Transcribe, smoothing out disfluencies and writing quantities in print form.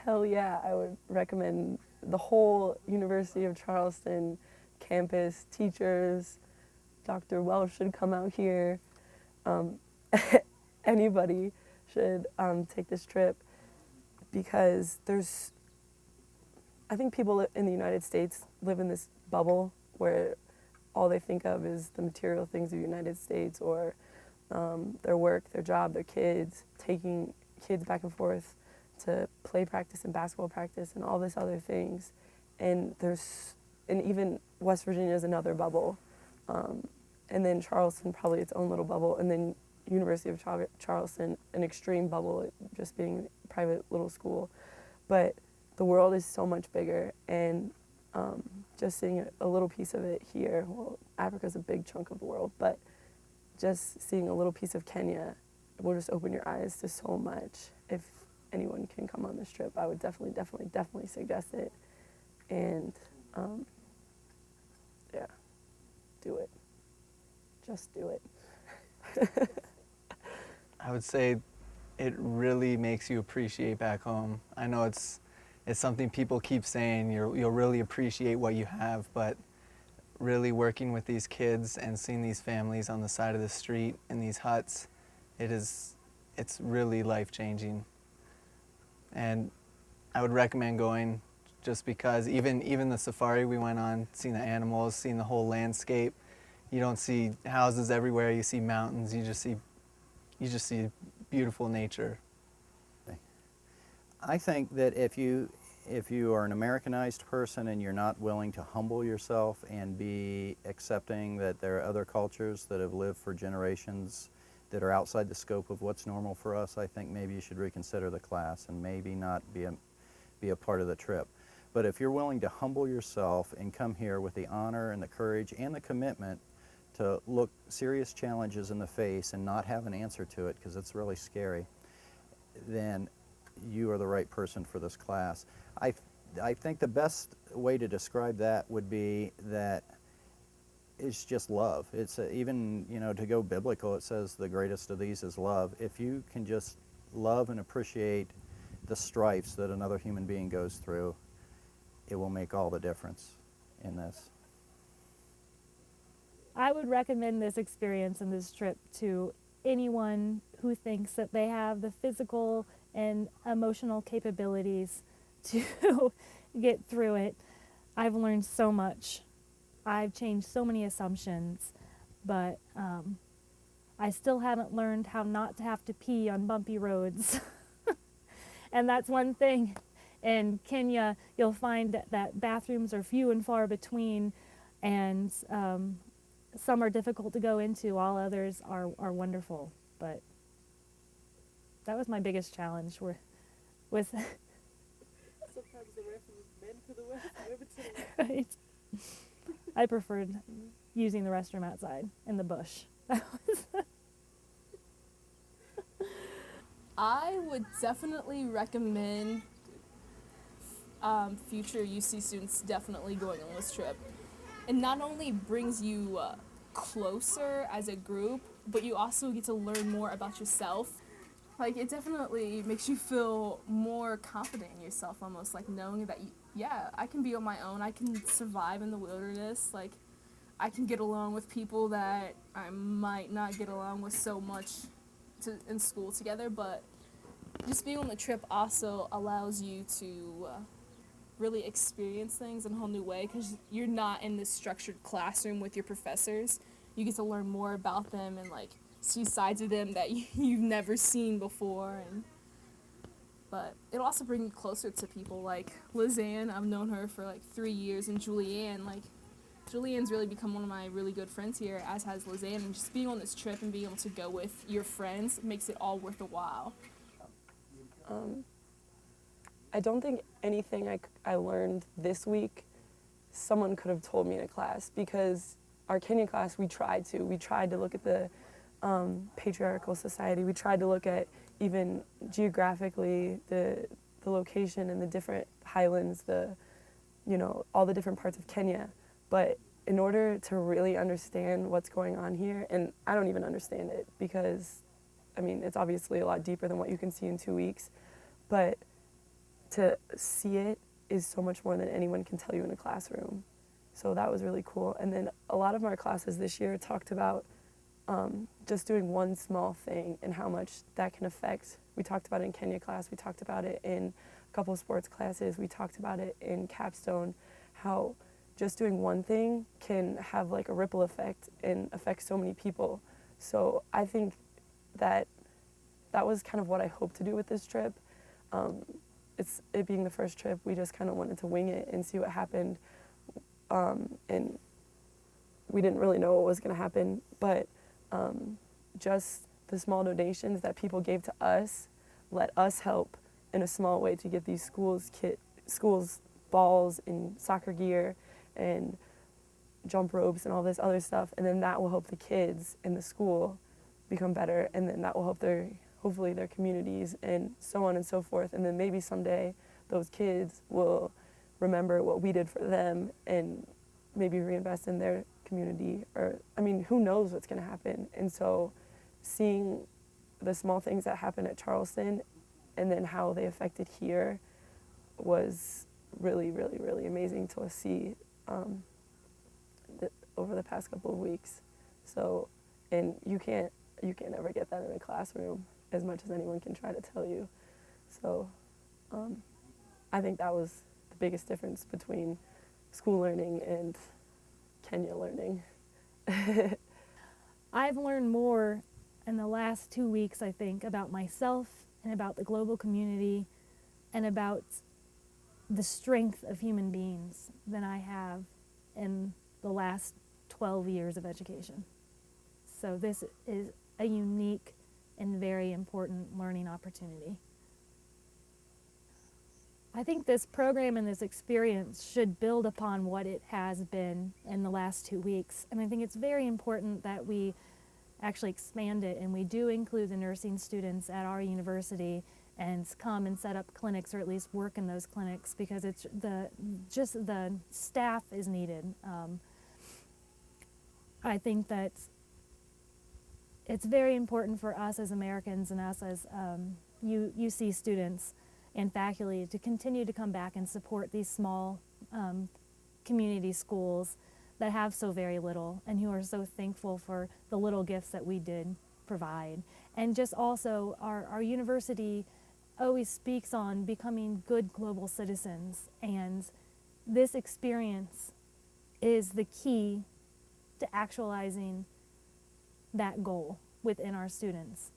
Hell yeah, I would recommend the whole University of Charleston campus, teachers, Dr. Welsh should come out here. Um, Anybody should take this trip because I think people in the United States live in this bubble where all they think of is the material things of the United States or their work, their job, their kids, taking kids back and forth to play practice and basketball practice and all this other things. And even West Virginia is another bubble. And then Charleston, probably its own little bubble. And then University of Charleston, an extreme bubble, just being a private little school. But the world is so much bigger, and just seeing a little piece of it here, well, Africa's a big chunk of the world, but just seeing a little piece of Kenya will just open your eyes to so much. If anyone can come on this trip, I would definitely suggest it. And yeah, do it. Just do it. I would say it really makes you appreciate back home. I know it's something people keep saying, you'll really appreciate what you have, but really working with these kids and seeing these families on the side of the street in these huts, it's really life-changing. And I would recommend going just because even the safari we went on, seeing the animals, seeing the whole landscape, you don't see houses everywhere, you see mountains, you just see beautiful nature. I think that if you are an Americanized person and you're not willing to humble yourself and be accepting that there are other cultures that have lived for generations that are outside the scope of what's normal for us, I think maybe you should reconsider the class and maybe not be a part of the trip. But if you're willing to humble yourself and come here with the honor and the courage and the commitment to look serious challenges in the face and not have an answer to it because it's really scary, then you are the right person for this class. I think the best way to describe that would be that it's just love. It's even, to go biblical, it says the greatest of these is love. If you can just love and appreciate the stripes that another human being goes through, it will make all the difference in this. I would recommend this experience and this trip to anyone who thinks that they have the physical and emotional capabilities to get through it. I've learned so much. I've changed so many assumptions, but I still haven't learned how not to have to pee on bumpy roads. And that's one thing. In Kenya, you'll find that bathrooms are few and far between, and some are difficult to go into, all others are wonderful. But that was my biggest challenge with Sometimes the refuge is meant for the west, women to the west. right. I preferred using the restroom outside in the bush. I would definitely recommend future UC students definitely going on this trip. It not only brings you closer as a group, but you also get to learn more about yourself. Like, it definitely makes you feel more confident in yourself, almost, like knowing that, I can be on my own, I can survive in the wilderness, like, I can get along with people that I might not get along with so much in school together, but just being on the trip also allows you to really experience things in a whole new way, because you're not in this structured classroom with your professors. You get to learn more about them and, like, see sides of them that you've never seen before. But it'll also bring you closer to people like Lizanne. I've known her for like 3 years, and Julianne. Like, Julianne's really become one of my really good friends here, as has Lizanne. And just being on this trip and being able to go with your friends makes it all worth a while. I don't think anything I learned this week someone could have told me in a class, because our Kenya class, we tried to look at the patriarchal society. We tried to look at even geographically the location and the different highlands, all the different parts of Kenya. But in order to really understand what's going on here, and I don't even understand it because, it's obviously a lot deeper than what you can see in 2 weeks, but to see it is so much more than anyone can tell you in a classroom. So that was really cool. And then a lot of our classes this year talked about just doing one small thing and how much that can affect. We talked about it in Kenya class, we talked about it in a couple of sports classes, we talked about it in capstone, how just doing one thing can have like a ripple effect and affect so many people. So I think that that was kind of what I hoped to do with this trip. It being the first trip, we just kind of wanted to wing it and see what happened. And we didn't really know what was going to happen, but just the small donations that people gave to us let us help in a small way to get these schools balls and soccer gear and jump ropes and all this other stuff, and then that will help the kids in the school become better, and then that will help hopefully their communities and so on and so forth, and then maybe someday those kids will remember what we did for them and maybe reinvest in their community, or I mean, who knows what's going to happen. And so seeing the small things that happened at Charleston and then how they affected here was really, really, really amazing to see over the past couple of weeks. So, and you can't ever get that in a classroom as much as anyone can try to tell you. So I think that was the biggest difference between school learning and Kenya learning. I've learned more in the last 2 weeks, I think, about myself and about the global community and about the strength of human beings than I have in the last 12 years of education. So this is a unique and very important learning opportunity. I think this program and this experience should build upon what it has been in the last 2 weeks. And I think it's very important that we actually expand it and we do include the nursing students at our university and come and set up clinics, or at least work in those clinics, because it's just the staff is needed. I think that it's very important for us as Americans and us as UC students and faculty to continue to come back and support these small community schools that have so very little and who are so thankful for the little gifts that we did provide. And just also our university always speaks on becoming good global citizens, and this experience is the key to actualizing that goal within our students.